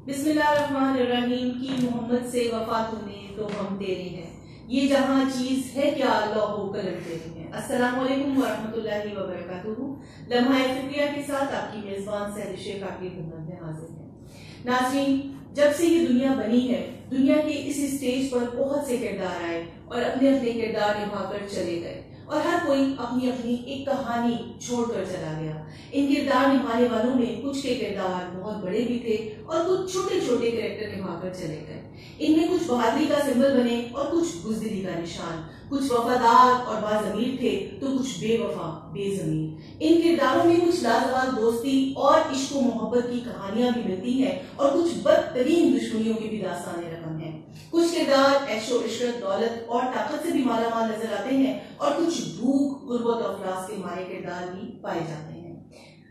बिस्मिल्लाहिर्रहमानिर्रहीम की मोहम्मद से वफा तूने तो हम तेरे हैं, ये जहां चीज है क्या लौहो कलम तेरे हैं। अस्सलाम वालेकुम वरहमतुल्लाहि वबरकातुहू। लम्हा फिक्रिया के साथ आपकी मेजबान सैयद शेख आपकी खिदमत में हाजिर है। नाज़रीन, जब से ये दुनिया बनी है, दुनिया के इस स्टेज पर बहुत से किरदार आए और अपने अपने किरदार निभाकर चले गए और हर कोई अपनी अपनी एक कहानी छोड़कर चला गया। इन किरदार निभाने वालों में कुछ के किरदार बहुत बड़े भी थे और कुछ छोटे छोटे कैरेक्टर निभाकर चले गए। इनमें कुछ बहादुरी का सिंबल बने और कुछ बुज़दिली का निशान, कुछ वफादार और बाज़मीर थे तो कुछ बेवफा बेज़मीर। इन किरदारों में कुछ लाजवाब दोस्ती और इश्क व मोहब्बत की कहानियां भी मिलती हैं और कुछ बदतरीन दुश्मनियों की भी दास्तानें रकम है। कुछ किरदार ऐशो इशरत दौलत और ताकत से भी मालामाल नजर आते हैं और कुछ भूख गुर्बत और अफलास के मारे किरदार भी पाए जाते हैं।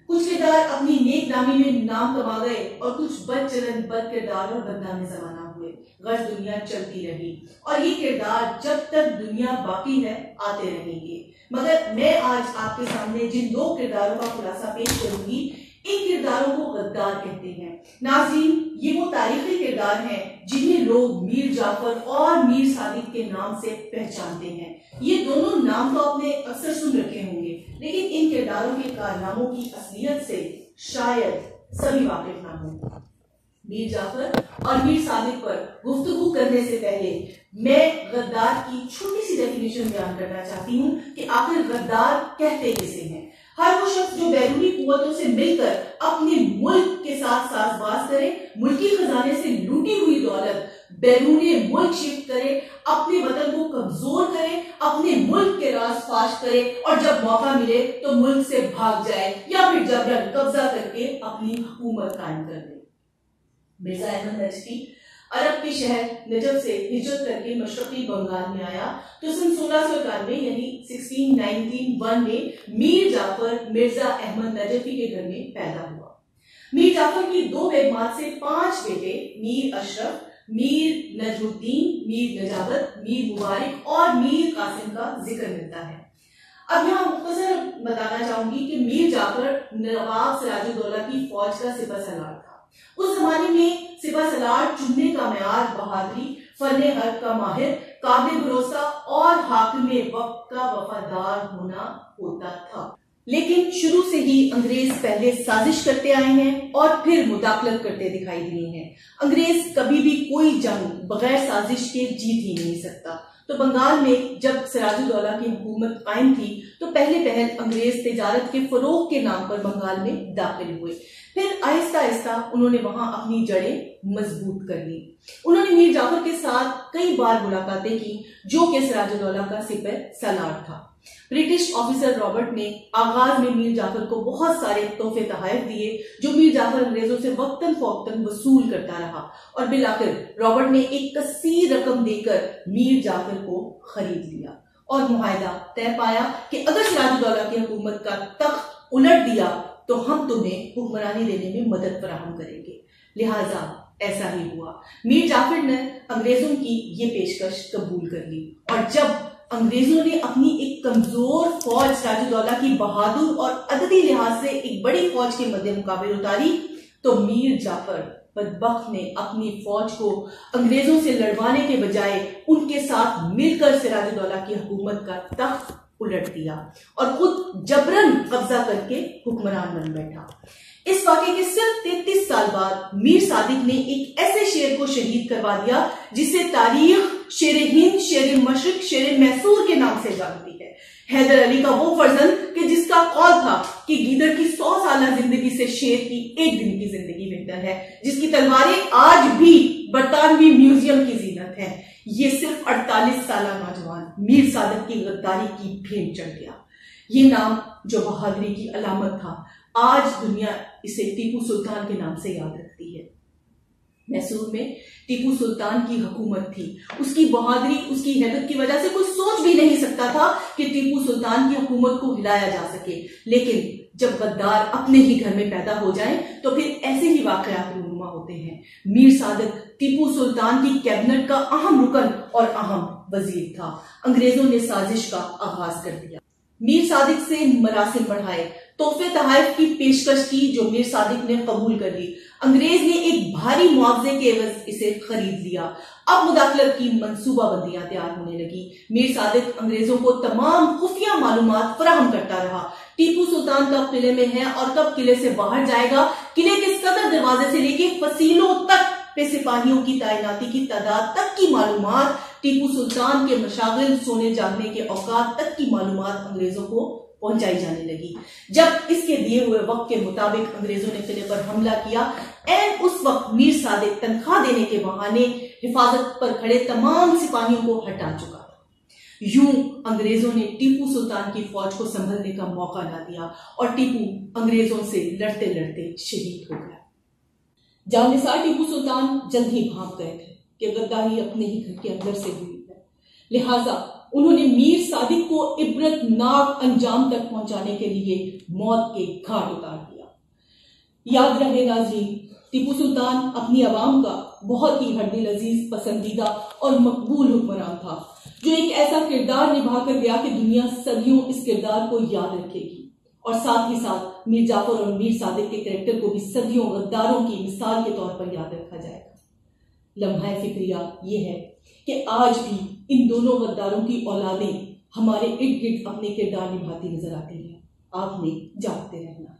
कुछ किरदार अपनी नेक नामी में नाम कमा गए और कुछ बदचलन बद किरदार और बदनामी जमाना हुए। गर्ज दुनिया चलती रही और ये किरदार जब तक दुनिया बाकी है आते रहेंगे। मगर मैं आज आपके सामने जिन दो किरदारों का खुलासा पेश करूंगी, इन किरदारों को गद्दार कहते हैं। नाज़रीन, ये वो तारीखी किरदार हैं जिन्हें लोग मीर जाफर और मीर सादिक के नाम से पहचानते हैं। ये दोनों नाम तो आपने अक्सर सुन रखे होंगे, लेकिन इन किरदारों के कारनामों की असलियत से शायद सभी वाकिफ ना हो। मीर जाफर और मीर सादिक पर गुफ्तगू करने से पहले मैं गद्दार की छोटी सी डेफिनेशन बयान करना चाहती हूँ कि आखिर गद्दार कहते किसे हैं। हर वो शख्स जो बैरूनी कुव्वतों से मिलकर अपने मुल्क के साथ साजबाज करे, मुल्की खजाने से लूटी हुई दौलत बैरूनी मुल्क शिफ्ट करे, अपने वतन को कमजोर करे, अपने मुल्क के राज फाश करे और जब मौका मिले तो मुल्क से भाग जाए या फिर जबरन कब्जा करके अपनी हुकूमत कायम कर दे। मिर्जा अहमद नजफी अरब के शहर नजफ से हिजरत करके मशरकी बंगाल में आया तो सन 1691 यानी 1691 में मीर जाफर मिर्जा अहमद नजफी के घर में पैदा हुआ। मीर जाफर की दो बेगमात से 5 बेटे मीर अशरफ, मीर नजमुद्दीन, मीर नजाबत, मीर मुबारक और मीर कासिम का जिक्र मिलता है। अब यहाँ मुख्तसर बताना चाहूंगी कि मीर जाफर नवाब सिराजुद्दौला की फौज का सिपह सलार था। उस जमाने में सिपह सलार चुनने का मेयार बहादुरी, फने हर्ब का माहिर, काबिल भरोसा और हाकिम वक्त का वफादार होना होता था। लेकिन शुरू से ही अंग्रेज पहले साजिश करते आए हैं और फिर मुदाखलत करते दिखाई दिए हैं। अंग्रेज कभी भी कोई जंग बगैर साजिश के जीत ही नहीं सकता। तो बंगाल में जब सिराजुद्दौला की हुकूमत कायम थी तो पहले पहल अंग्रेज तिजारत के फरोग के नाम पर बंगाल में दाखिल हुए। फिर आहिस्ता आहिस्ता उन्होंने वहां अपनी जड़ें मजबूत कर ली। उन्होंने मीर जाफर के साथ कई बार मुलाकातें की जो कि सिराजुद्दौला का सिपह सलार था। ब्रिटिश ऑफिसर रॉबर्ट ने आगाज में मीर जाफर को बहुत सारे तोहफे तोहफे दिए जो मीर जाफर अंग्रेजों से वक्तन फौक्तन वसूल करता रहा और बिलाखिर रॉबर्ट ने एक कसीर रकम देकर मीर जाफर को खरीद लिया और मुआहदा तय पाया कि अगर सिराजुद्दौला की हुकूमत का तख्त उलट दिया तो हम तुम्हें हुक्मरानी देने में मदद फराहम करेंगे। लिहाजा ऐसा ही हुआ। मीर जाफर ने अंग्रेजों की ये पेशकश कबूल कर ली और जब अंग्रेजों ने अपनी एक कमजोर फौज सिराजुद्दौला की बहादुर और अददी लिहाज से एक बड़ी फौज के मध्य मुकाबले उतारी तो मीर जाफर बदबख्त ने अपनी फौज को अंग्रेजों से लड़वाने के बजाय उनके साथ मिलकर सिराजुद्दौला की हुकूमत का तख्त उलट दिया और खुद जबरन कब्जा करके हुक्मरान बन बैठा। इस वाक़े के सिर्फ 33 साल बाद मीर सादिक ने एक ऐसे शेर को शहीद करवा दिया जिसे तारीख शेर हिंद, शेर मशरिक, शेर मैसूर के नाम से जानती है। हैदर अली का वो फर्जंद कि जिसका कौल था कि गीदड़ की 100 साल जिंदगी से शेर की एक दिन की जिंदगी बेहतर है, जिसकी तलवारें आज भी बरतानवी म्यूजियम की जीनत है। ये सिर्फ 48 साल नौजवान मीर सादिक की गद्दारी की भेंट चढ़ गया। ये नाम जो बहादुरी की अलामत था, आज दुनिया इसे टीपू सुल्तान के नाम से याद रखती है। मैसूर में टीपू सुल्तान की हुकूमत थी। उसकी बहादुरी, उसकी हैबत की वजह से कोई सोच भी नहीं सकता था कि टीपू सुल्तान की हुकूमत को हिलाया जा सके। लेकिन जब गद्दार अपने ही घर में पैदा हो जाएं तो फिर ऐसे ही वाकयात रूनुमा होते हैं। मीर सादिक टीपू सुल्तान की कैबिनेट का अहम रुकन और अहम वजीर था। अंग्रेजों ने साजिश का आगाज कर दिया। मीर सादिक से मरासिम बढ़ाए तोहफे तहाइफ की पेशकश की जो मीर सादिक ने कबूल कर ली। अंग्रेज ने एक भारी मुआवजे के एवज इसे खरीद लिया। अब मुदाखलत की मंसूबाबंदियां तैयार होने लगी। मीर सादिक अंग्रेजों को तमाम खुफिया मालूमात फराहम करता रहा। टीपू सुल्तान कब किले में है और कब किले से बाहर जाएगा, किले के सदर दरवाजे से लेके फसीलों तक पे सिपाहियों की तैनाती की तादाद तक की मालूमात, टीपू सुल्तान के मशागिल, सोने जागने के औकात तक की मालूमात अंग्रेजों को पहुंचाई जाने लगी। जब इसके दिए हुए वक्त के मुताबिक अंग्रेजों ने किले पर हमला किया, एन उस वक्त मीर सादिक तनख्वाह देने के बहाने हिफाजत पर खड़े तमाम सिपाहियों को हटा चुका था। यूं अंग्रेजों ने टीपू सुल्तान की फौज को संभलने का मौका ना दिया और टीपू अंग्रेजों से लड़ते लड़ते शहीद हो गया। जानिसार टीपू सुल्तान जल्द ही भाग गए थे कि गद्दारी अपने ही घर के अंदर से हुई है, लिहाजा उन्होंने मीर सादिक को इबरतनाक अंजाम तक पहुंचाने के लिए मौत के घाट उतार दिया। याद रहे नाज़रीन, टीपू सुल्तान अपनी आवाम का बहुत ही हरदिल अजीज, पसंदीदा और मकबूल हुक्मरान था, जो एक ऐसा किरदार निभा कर गया कि दुनिया सदियों इस किरदार को याद रखेगी और साथ ही साथ मीर जाफर और मीर सादिक के कैरेक्टर को भी सदियों गद्दारों की मिसाल के तौर पर याद रखा जाएगा। लम्हा फिक्रिया ये है कि आज भी इन दोनों गद्दारों की औलादें हमारे इर्द गिर्द अपने किरदार निभाती नजर आती हैं। आपने जागते रहना है।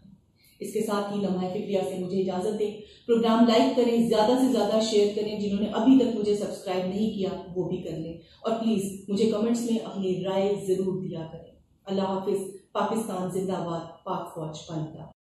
इसके साथ ही लम्हा फिक्रिया से मुझे इजाजत दें। प्रोग्राम लाइक करें, ज्यादा से ज्यादा शेयर करें। जिन्होंने अभी तक मुझे सब्सक्राइब नहीं किया वो भी कर लें और प्लीज मुझे कमेंट्स में अपनी राय जरूर दिया करें। अल्लाह हाफिज। पाकिस्तान जिंदाबाद, पाक फौज पाइंदा।